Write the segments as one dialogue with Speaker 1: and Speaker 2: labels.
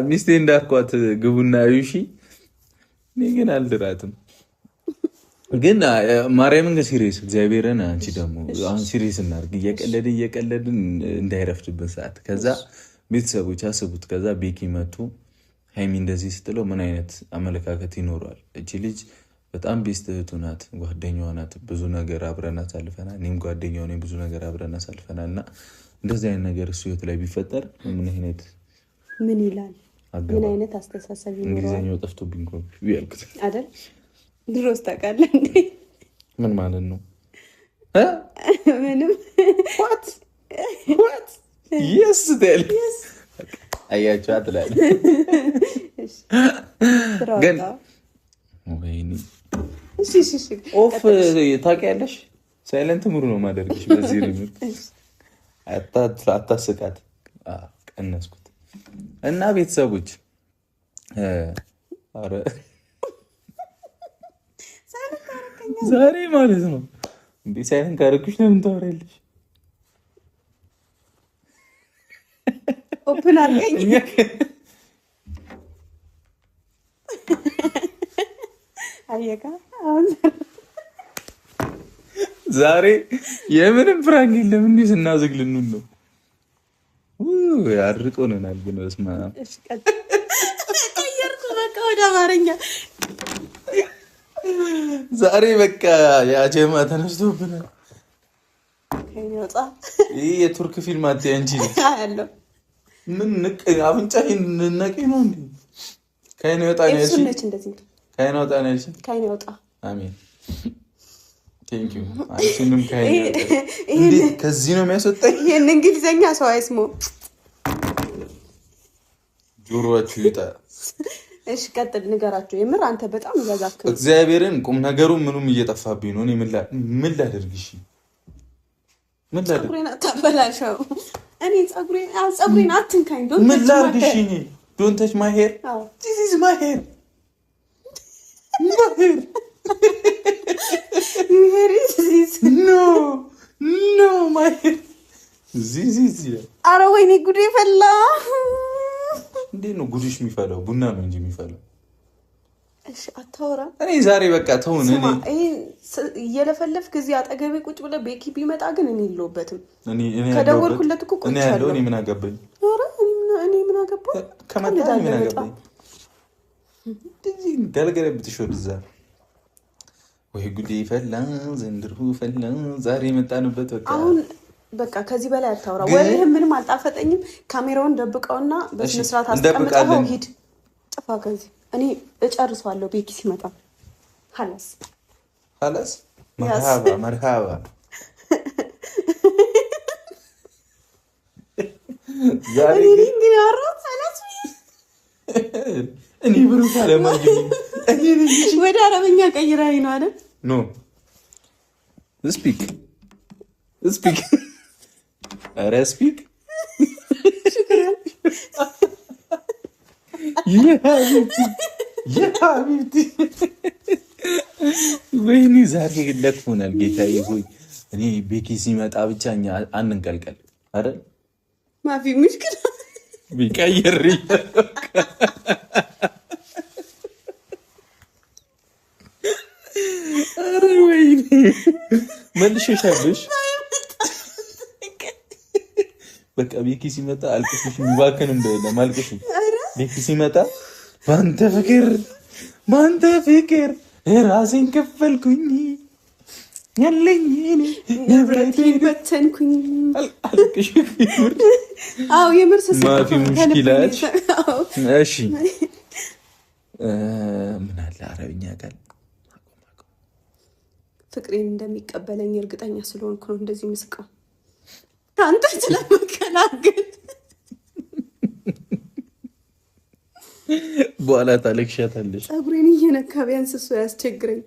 Speaker 1: ሚስቴ እንዳልኳት ግቡና እሺ። እኔ ግን አልድራትም። ግን ማርያምን ሲሪየስ እግዚአብሔርን አንቺ ደግሞ አሁን ሲሪየስ እናድርግ። እየቀለድን እንዳይረፍድብን ሰዓት ከዛ ቤተሰቦች አስቡት። ከዛ ቤኪ መቱ ሃይሚ እንደዚህ ስትለው ምን አይነት አመለካከት ይኖረዋል? እቺ ልጅ በጣም ቤስት እህቱ ናት፣ ጓደኛዋ ናት። ብዙ ነገር አብረን አሳልፈናል። እኔም ጓደኛዋ ነኝ። ብዙ ነገር አብረን አሳልፈናል እና እንደዚህ አይነት ነገር እሱ ህይወት ላይ ቢፈጠር ምን አይነት
Speaker 2: ምን ይላል? ምን አይነት አስተሳሰብ ይኖረዋል?
Speaker 1: እንግሊዝኛው ጠፍቶብኝ እኮ ያልኩት
Speaker 2: አይደል? ድሮስ ታውቃለህ እንዴ?
Speaker 1: ምን ማለት ነው?
Speaker 2: ምንም
Speaker 1: what yes ቴል አያችሁ አትላል ግን ወይኔ ኦፍ ታውቂያለሽ። ሳይለንት ሙሉ ነው ማደርግሽ። በዚህ ነው አታስቃት። ቀነስኩት እና ቤተሰቦች አረ ዛሬ ማለት ነው እንዴ ሳይለንት ካረኩሽ ነው የምታወሪያለሽ?
Speaker 2: ኦፕን አድርገኝ። አየካ አሁን
Speaker 1: ዛሬ የምንም ፍራንክ የለም። እንዲህ ስናዝግልን ነው ያርቆናል። ግን በስማ
Speaker 2: ቀየርኩ በቃ ወደ አማርኛ።
Speaker 1: ዛሬ በቃ ያጀማ ተነስቶብናል። ይህ የቱርክ ፊልም አትይ አንቺ
Speaker 2: ያለው
Speaker 1: ምን ንቅ አፍንጫዬን ነቂ ነው እንዴ? ከአይኔ ወጣ ነው ያልሽኝ? ከአይኔ ወጣ ነው ያልሽኝ?
Speaker 2: ከአይኔ ወጣ።
Speaker 1: አሜን ቴንክ ዩ። አንቺንም ከአይኔ እንዴ ከዚህ ነው የሚያስወጣኝ?
Speaker 2: ይሄን እንግሊዘኛ ሰው አይስማው።
Speaker 1: ጆሮአችሁ ይጣ።
Speaker 2: እሺ ቀጥል፣ ንገራቸው። የምር አንተ በጣም እያዛክ ነው።
Speaker 1: እግዚአብሔርን ቁም ነገሩ ምኑም እየጠፋብኝ ነው። እኔ ምን ላደርግሽ? ምን ላደርግ?
Speaker 2: ፀጉሬን አታበላሸው። እኔ ፀጉሬን አትንካኝ።
Speaker 1: ምን ላድርግሽ? ዶንት ተች ማይ ሄር። ዲስ ኢዝ ማይ ሄር። ኖ ማይ ሄር ዚዚ።
Speaker 2: ኧረ ወይኔ ጉዴ ፈላ።
Speaker 1: እንዴት ነው ጉድሽ የሚፈላው? ቡና ነው እንጂ የሚፈላው።
Speaker 2: እሺ አታወራ።
Speaker 1: እኔ ዛሬ በቃ ተውን። እኔ
Speaker 2: እየለፈለፍክ እዚህ አጠገቤ ቁጭ ብለህ ቤኪ ቢመጣ ግን እኔ የለሁበትም። ከደወልኩለት እኮ ቁጭ አለው።
Speaker 1: እኔ ምን አገባኝ?
Speaker 2: ኧረ እኔ ምን አገባኝ?
Speaker 1: ከመጣ ምን አገባኝ? እንደዚህ ዳልገለብጥሽ ወደዛ። ወይ ጉዴ ፈላ፣ ዘንድሮ ፈላ። ዛሬ የመጣንበት በቃ
Speaker 2: አሁን በቃ ከዚህ በላይ አታወራ። ወይም ምንም አልጣፈጠኝም። ካሜራውን ደብቀውና በስነ ስርዓት አስቀምጠው ሂድ፣ ጥፋ ከዚህ። እኔ እጨርሰዋለሁ ቤኪ ሲመጣ። ሀላስ መርሃባ እኔ ብሩክ አለማጅ ወደ አረበኛ ቀይራኝ ነው አይደል?
Speaker 1: ኖ ስፒክ ኧረ ስፒክ የሀቢብቲ ወይኔ ዛሬ ለክፎናል። ጌታዬ ሆይ እኔ ቤኪ ሲመጣ ብቻ እኛ አንንቀልቀል አይደል?
Speaker 2: ማፊ ሙሽክል
Speaker 1: ቢቀየር ኧረ ወይኔ መልሼሻለሽ። በቃ ቤኪ ሲመጣ አልቅሽሽ የሚባክን እንደሌለ ማልቅሽ። ቤኪ ሲመጣ በአንተ ፍቅር ራሴን ከፈልኩኝ ያለኝ
Speaker 2: ንብረቴን በተንኩኝ።
Speaker 1: አልቅሽ።
Speaker 2: አዎ የምር
Speaker 1: ማፊ ሙሽኪላት። እሺ ምን አለ አረብኛ ቃል
Speaker 2: ፍቅሬን እንደሚቀበለኝ እርግጠኛ ስለሆንኩ ነው እንደዚህ ምስቀው አንተ ስለመከላከል።
Speaker 1: በኋላ ታለቅሻታለሽ።
Speaker 2: ፀጉሬን እየነካ ቢያንስ እሱ ያስቸግረኝ።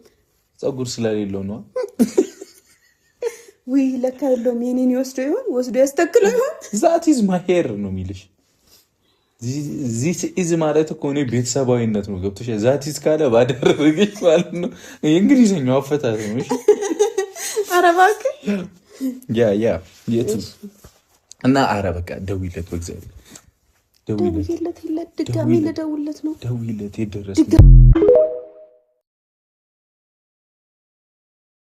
Speaker 1: ፀጉር ስለሌለው ነው።
Speaker 2: ወይ ለካ የለውም። የኔን ወስዶ ያስተክለው ይሆን?
Speaker 1: ዛት ኢዝ ማይ ሄር ነው የሚልሽ። ዚስ ኢዝ ማለት እኮ እኔ ቤተሰባዊነት ነው። ገብቶሽ? ዛት ኢዝ ካለ ባደረገች ማለት ነው። የእንግሊዝኛው አፈታት ነው። እሺ
Speaker 2: ኧረ እባክህ
Speaker 1: ያ የት እና ኧረ በቃ ደውይለት፣ በእግዚአብሔር
Speaker 2: ደውይለት። ድጋሚ ልደውልለት ነው።
Speaker 1: ደውይለት። የደረሰ